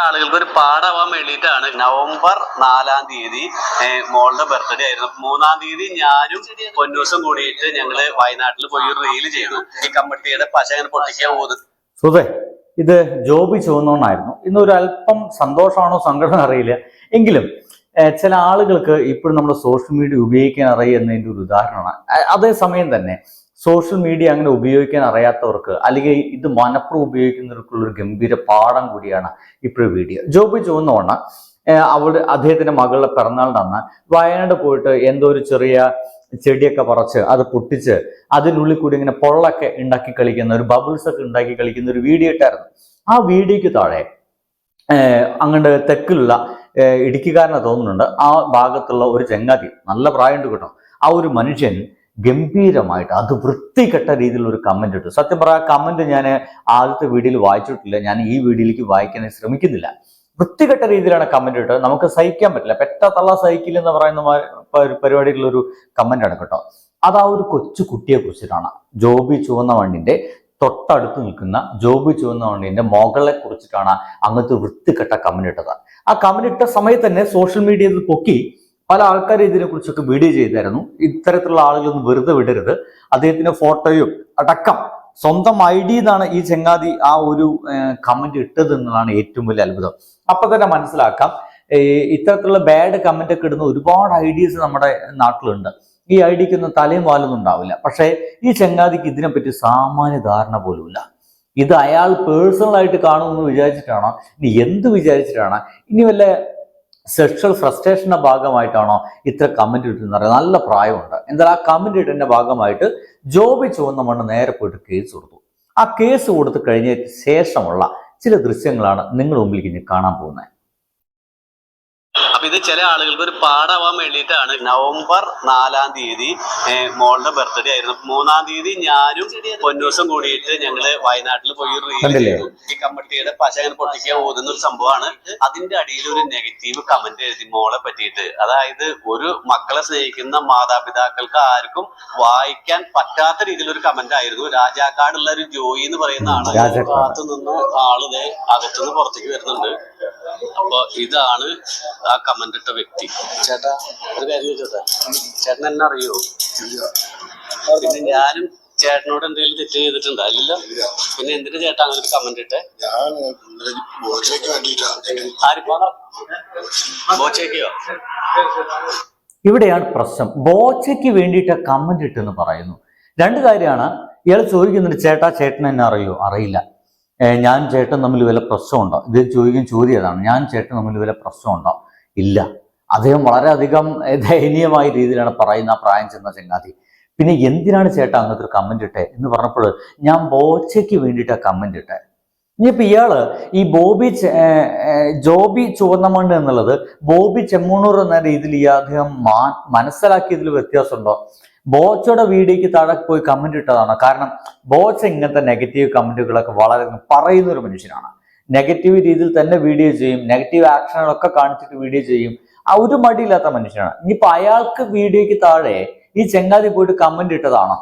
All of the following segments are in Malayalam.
ആളുകൾക്ക് ഒരു പാടാവാൻ വേണ്ടിയിട്ടാണ് നവംബർ 4-ാം തീയതി മോളുടെ ബർത്ത്ഡേ ആയിരുന്നു. 3-ാം തീയതി ഞാനും പൊന്നൂസും കൂടിയിട്ട് ഞങ്ങള് വയനാട്ടിൽ പോയി ഒരു റീല് ചെയ്തു. ഈ കമ്മട്ടിയുടെ പശ അങ്ങനെ പൊട്ടിക്കാൻ പോകുന്നത്. സുധേ, ഇത് ജോബി ചോദിച്ചോണ്ടായിരുന്നു. ഇന്നൊരു അല്പം സന്തോഷമാണോ സങ്കടം അറിയില്ല. എങ്കിലും ചില ആളുകൾക്ക് ഇപ്പോഴും നമ്മൾ സോഷ്യൽ മീഡിയ ഉപയോഗിക്കാൻ അറിയുന്നതിൻ്റെ ഒരു ഉദാഹരണമാണ്. അതേസമയം തന്നെ സോഷ്യൽ മീഡിയ അങ്ങനെ ഉപയോഗിക്കാൻ അറിയാത്തവർക്ക് അല്ലെങ്കിൽ ഇത് മനഃപൂർവ്വം ഉപയോഗിക്കുന്നവർക്കുള്ളൊരു ഗംഭീര പാഠം കൂടിയാണ് ഇപ്പോഴും വീഡിയോ. ജോബി ചോദിച്ചോണ്ട് അദ്ദേഹത്തിന്റെ മകളുടെ പിറന്നാളിന്റെ അന്ന് വയനാട് പോയിട്ട് എന്തോ ഒരു ചെറിയ ചെടിയൊക്കെ പറിച്ച് അത് പൊട്ടിച്ച് അതിനുള്ളിൽ കൂടി ഇങ്ങനെ പൊള്ളൊക്കെ ഉണ്ടാക്കി കളിക്കുന്ന ഒരു ബബിൾസ് ഒക്കെ ഉണ്ടാക്കി കളിക്കുന്ന ഒരു വീഡിയോ ഇട്ടായിരുന്നു. ആ വീഡിയോയ്ക്ക് താഴെ അങ്ങോട്ട് തെക്കിലുള്ള ഇടുക്കിക്കാരനെ തോന്നുന്നുണ്ട്, ആ ഭാഗത്തുള്ള ഒരു ചങ്ങാതി, നല്ല പ്രായമുണ്ട് കേട്ടോ, ആ ഒരു മനുഷ്യൻ ഗംഭീരമായിട്ട് അത് വൃത്തികെട്ട രീതിയിലുള്ള ഒരു കമന്റ് ഇട്ടു. സത്യം പറയാം, കമന്റ് ഞാൻ ആദ്യത്തെ വീഡിയോയിൽ വായിച്ചിട്ടില്ല, ഞാൻ ഈ വീഡിയോയിലേക്ക് വായിക്കാൻ ശ്രമിക്കുന്നില്ല. വൃത്തികെട്ട രീതിയിലാണ് കമന്റ് ഇട്ടത്. നമുക്ക് സഹിക്കാൻ പറ്റില്ല. പെറ്റ തള്ള സഹിക്കില്ല എന്ന് പറയുന്ന പരിപാടിയിലുള്ള ഒരു കമന്റ് ആണ് കേട്ടോ. അത് ആ ഒരു കൊച്ചു കുട്ടിയെ കുറിച്ചിട്ടാണ്. ജോബി ചുവന്ന വണ്ടിന്റെ തൊട്ടടുത്ത് നിൽക്കുന്ന ജോബി ചുവന്ന വണ്ടിന്റെ മകളെ കുറിച്ചിട്ടാണ് അങ്ങനത്തെ വൃത്തികെട്ട കമന്റ് ഇട്ടത്. ആ കമന്റ് ഇട്ട സമയത്ത് തന്നെ സോഷ്യൽ മീഡിയയിൽ പൊക്കി പല ആൾക്കാരും ഇതിനെ കുറിച്ചൊക്കെ വീഡിയോ ചെയ്തായിരുന്നു. ഇത്തരത്തിലുള്ള ആളുകളൊന്നും വെറുതെ വിടരുത്. അദ്ദേഹത്തിന്റെ ഫോട്ടോയും അടക്കം സ്വന്തം ID എന്നാണ് ഈ ചെങ്ങാതി ആ ഒരു കമന്റ് ഇട്ടത് എന്നുള്ളതാണ് ഏറ്റവും വലിയ അത്ഭുതം. അപ്പൊ തന്നെ മനസ്സിലാക്കാം, ഇത്തരത്തിലുള്ള ബാഡ് കമന്റ് ഒക്കെ ഇടുന്ന ഒരുപാട് IDs നമ്മുടെ നാട്ടിലുണ്ട്. ഈ IDക്കൊന്നും തലയും വാലൊന്നും ഉണ്ടാവില്ല. പക്ഷേ ഈ ചെങ്ങാതിക്ക് ഇതിനെപ്പറ്റി സാമാന്യ ധാരണ പോലുമില്ല. ഇത് അയാൾ പേഴ്സണലായിട്ട് കാണുമെന്ന് വിചാരിച്ചിട്ടാണോ, ഇനി എന്ത് വിചാരിച്ചിട്ടാണ്, ഇനി വല്ല സെക്ഷൽ ഫ്രസ്ട്രേഷന്റെ ഭാഗമായിട്ടാണോ ഇത്ര കമന്റ് ഇട്ടെന്ന് അറിയാം. നല്ല പ്രായമുണ്ട്. എന്തായാലും ആ കമന്റ് ഇട്ടതിന്റെ ഭാഗമായിട്ട് ജോബി ചുവന്ന മണ്ണ് നേരെ പോയിട്ട് കേസ് കൊടുത്തു. ആ കേസ് കൊടുത്തു കഴിഞ്ഞ ശേഷമുള്ള ചില ദൃശ്യങ്ങളാണ് നിങ്ങൾ മുമ്പിലേക്ക് ഇനി കാണാൻ പോകുന്നത്. അപ്പൊ ഇത് ചില ആളുകൾക്ക് ഒരു പാടാവാൻ വേണ്ടിയിട്ടാണ് നവംബർ 4-ാം തീയതി മോളുടെ ബർത്ത്ഡേ ആയിരുന്നു. 3-ാം തീയതി ഞാനും പൊന്നൂസും കൂടിയിട്ട് ഞങ്ങള് വയനാട്ടിൽ പോയി ഒരു റീല് ചെയ്തു. ഈ കമ്മട്ടിയുടെ പശ അങ്ങനെ പൊട്ടിക്കാൻ പോകുന്ന ഒരു സംഭവമാണ്. അതിന്റെ അടിയിൽ ഒരു നെഗറ്റീവ് കമന്റ് എഴുതി മോളെ പറ്റിയിട്ട്. അതായത് ഒരു മക്കളെ സ്നേഹിക്കുന്ന മാതാപിതാക്കൾക്ക് ആർക്കും വായിക്കാൻ പറ്റാത്ത രീതിയിലൊരു കമന്റ് ആയിരുന്നു. രാജാക്കാടുള്ള ഒരു ജോയി എന്ന് പറയുന്ന ആള് കാത്തു നിന്ന് ആളിതെ അകത്തുനിന്ന് പുറത്തേക്ക് വരുന്നുണ്ട്. അപ്പൊ ഇതാണ് ആ കമന്റ് ഇട്ട വ്യക്തി. ചേട്ടാ, ഒരു കാര്യം ചോദിച്ചോട്ടെ, ചേട്ടൻ എന്നെ അറിയോ? പിന്നെ ഞാനും ചേട്ടനോട് എന്തെങ്കിലും തെറ്റ് ചെയ്തിട്ടുണ്ടോ? ഇല്ലല്ലോ. പിന്നെ എന്തിനാ ചേട്ടാ അങ്ങനെ ഒരു കമന്റ് ഇട്ടെ? ബോച്ചയ്ക്കോ? ഇവിടെയാണ് പ്രശ്നം. ബോച്ചയ്ക്ക് വേണ്ടിയിട്ട് കമന്റ് ഇട്ടെന്ന് പറയുന്നു. രണ്ട് കാര്യമാണ്. ഇയാൾ ചോദിക്കുന്നുണ്ട്, ചേട്ടാ ചേട്ടൻ എന്നെ അറിയോ? അറിയില്ല. ഞാൻ ചേട്ടൻ തമ്മിൽ വല്ല പ്രശ്നമുണ്ടോ? ഇത് ചോദിക്കുന്ന ചോദ്യം ഏതാണ്. ഞാൻ ചേട്ടൻ തമ്മിൽ വല്ല പ്രശ്നമുണ്ടോ? ഇല്ല. അദ്ദേഹം വളരെയധികം ദയനീയമായ രീതിയിലാണ് പറയുന്ന ആ പ്രായം ചെന്ന ചങ്ങാതി. പിന്നെ എന്തിനാണ് ചേട്ടാ അങ്ങനത്തെ ഒരു കമന്റ് ഇട്ടെ എന്ന് പറഞ്ഞപ്പോൾ ഞാൻ ബോച്ചയ്ക്ക് വേണ്ടിയിട്ടാണ് കമന്റ് ഇട്ടെ. ഇനിയിപ്പോൾ ഇയാള് ഈ ജോബി ചുവന്നമണ്ണ് എന്നുള്ളത് ബോബി ചെമ്മണ്ണൂർ എന്ന രീതിയിൽ ഈ അദ്ദേഹം മനസ്സിലാക്കിയതിൽ വ്യത്യാസമുണ്ടോ? ബോച്ചയുടെ വീഡിയോയ്ക്ക് താഴെ പോയി കമന്റ് ഇട്ടതാണ്. കാരണം ബോച്ച ഇങ്ങനത്തെ നെഗറ്റീവ് കമന്റുകളൊക്കെ വളരെ പറയുന്ന ഒരു മനുഷ്യനാണ്. നെഗറ്റീവ് രീതിയിൽ തന്നെ വീഡിയോ ചെയ്യും, നെഗറ്റീവ് ആക്ഷനുകളൊക്കെ കാണിച്ചിട്ട് വീഡിയോ ചെയ്യും. ആ ഒരു മടിയില്ലാത്ത മനുഷ്യനാണ്. ഇനിയിപ്പോ അയാൾക്ക് വീഡിയോയ്ക്ക് താഴെ ഈ ചെങ്ങാതി പോയിട്ട് കമന്റ് ഇട്ടതാണോ?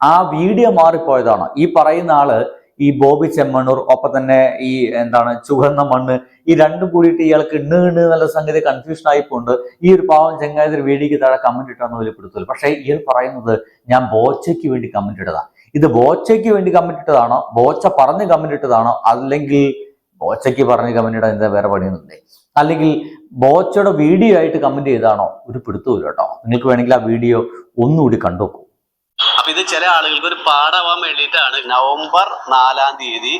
ആ വീഡിയോ മാറിപ്പോയതാണോ? ഈ പറയുന്ന ആള് ഈ ബോബി ചെമ്മണ്ണൂർ, ഒപ്പം തന്നെ ഈ ചുവന്ന മണ്ണ്, ഈ രണ്ടും കൂടിയിട്ട് ഇയാൾക്ക് ഇണ്ണ് എന്നുള്ള സംഗതി കൺഫ്യൂഷൻ ആയിപ്പോണ്ട് ഈ ഒരു പാവം ചെങ്ങാതി വീഡിയോയ്ക്ക് താഴെ കമന്റ് ഇട്ടാന്ന് വെളിപ്പെടുത്തല്ലോ. പക്ഷേ ഇയാൾ പറയുന്നത് ഞാൻ ബോച്ചയ്ക്ക് വേണ്ടി കമന്റ് ഇട്ടതാ. ഇത് ബോച്ചയ്ക്ക് വേണ്ടി കമന്റ് ഇട്ടതാണോ? ബോച്ച പറഞ്ഞ് കമന്റ് ഇട്ടതാണോ? അല്ലെങ്കിൽ ബോച്ചയ്ക്ക് പറഞ്ഞ് കമന്റ് ഇടാൻ എന്താ വേറെ പണിയൊന്നുമില്ലേ? അല്ലെങ്കിൽ ബോച്ചയുടെ വീഡിയോ ആയിട്ട് കമന്റ് ചെയ്താണോ? ഒരു പിടുത്തമില്ല കേട്ടോ. നിങ്ങൾക്ക് വേണമെങ്കിൽ ആ വീഡിയോ ഒന്നുകൂടി കണ്ടുനോക്കൂ. അപ്പൊ ഇത് ചില ആളുകൾക്ക് ഒരു പാടാവാൻ വേണ്ടിയിട്ടാണ് നവംബർ 4-ാം തീയതി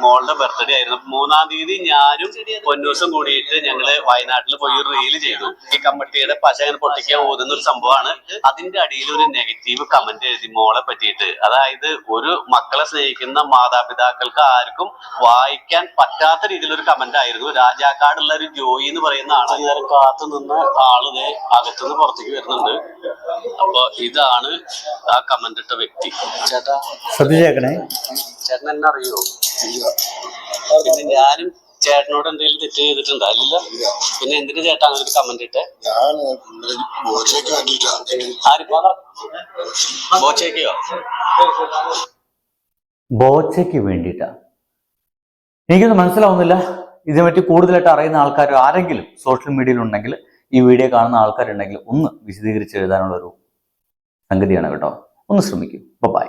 മോളുടെ ബർത്ത്ഡേ ആയിരുന്നു. 3-ാം തീയതി ഞാനും പൊന്നൂസും കൂടിയിട്ട് ഞങ്ങള് വയനാട്ടിൽ പോയി ഒരു റീല് ചെയ്തു. ഈ കമ്മട്ടിയുടെ പശ അങ്ങനെ പൊട്ടിക്കാൻ പോകുന്ന ഒരു സംഭവമാണ്. അതിന്റെ അടിയിൽ ഒരു നെഗറ്റീവ് കമന്റ് എഴുതി മോളെ പറ്റിയിട്ട്. അതായത് ഒരു മക്കളെ സ്നേഹിക്കുന്ന മാതാപിതാക്കൾക്ക് ആർക്കും വായിക്കാൻ പറ്റാത്ത രീതിയിലൊരു കമന്റ് ആയിരുന്നു. രാജാക്കാടുള്ള ഒരു ജോയി എന്ന് പറയുന്ന ആള് നേരം കാത്തു നിന്ന് ആളിതെ അകത്തുനിന്ന് പുറത്തേക്ക് വരുന്നുണ്ട്. അപ്പൊ ഇതാണ് ആ കമന്റ് ഇട്ട വ്യക്തി. ചേട്ടാ, ശ്രദ്ധിച്ചേക്കണേ, ചേട്ടൻ എന്നെ അറിയോ? പിന്നെ ഞാനും ചേട്ടനോട് എന്തെങ്കിലും തെറ്റ് ചെയ്തിട്ടുണ്ടോ? ഇല്ലല്ലോ. പിന്നെ എന്തിനാ ചേട്ടാ അങ്ങനെ ഒരു കമന്റ് ഇട്ടെ? ബോച്ചയ്ക്കോ? ബോച്ചയ്ക്ക് വേണ്ടിയിട്ടാ. എനിക്കൊന്നും മനസ്സിലാവുന്നില്ല. ഇതിനെപ്പറ്റി കൂടുതലായിട്ട് അറിയുന്ന ആൾക്കാർ ആരെങ്കിലും സോഷ്യൽ മീഡിയയിൽ ഉണ്ടെങ്കിൽ, ഈ വീഡിയോ കാണുന്ന ആൾക്കാരുണ്ടെങ്കിൽ ഒന്ന് വിശദീകരിച്ച് എഴുതാനുള്ള ഒരു സംഗതിയാണ് കേട്ടോ. ഒന്ന് ശ്രമിക്കും. ബൈ.